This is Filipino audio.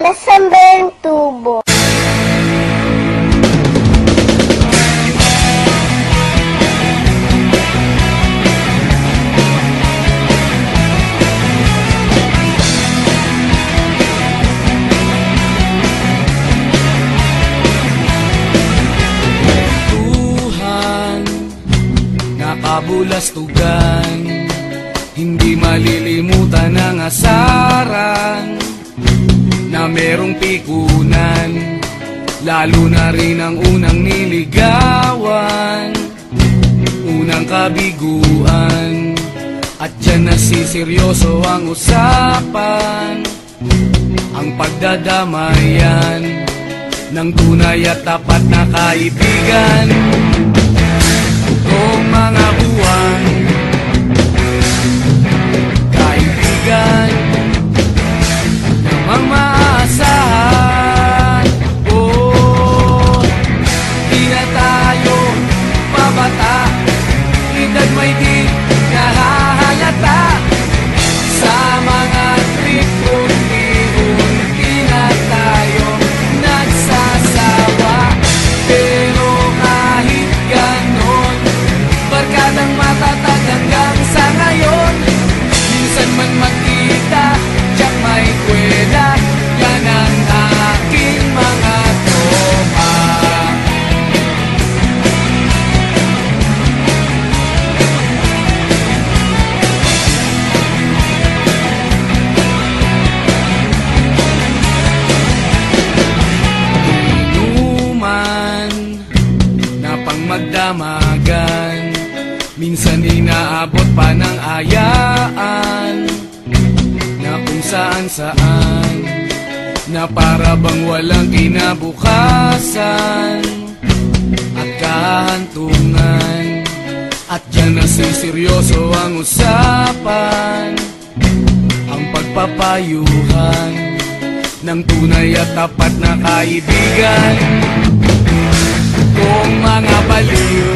Nasamber ang tubo. Nakabulastugan, hindi malilimutan ang asaran na merong pikunan, lalo na rin ang unang niligawan, unang kabiguan. At dyan nasiseryoso ang usapan, ang pagdadamayan ng tunay at tapat na kaibigan. Noong mga buwan, kaibigan, namang maasahan. Oh, di na tayo mabata, edad may di nahahalata. Sa mga trip, unti-unti na tayo nagsasawa. Pero kahit ganon, barkadang matatag hanggang sa ngayon. Minsan man magkita, tiyak may kwela, yan ang aking mga tropa. Inuman na pang magdamagan, minsan inaabot pa ng ayaan, na kung saan-saan, na para bang walang kinabukasan at kahantungan. At dyan nasiseryoso ang usapan, ang pagpapayuhan ng tunay at tapat na kaibigan. Kung mga baliw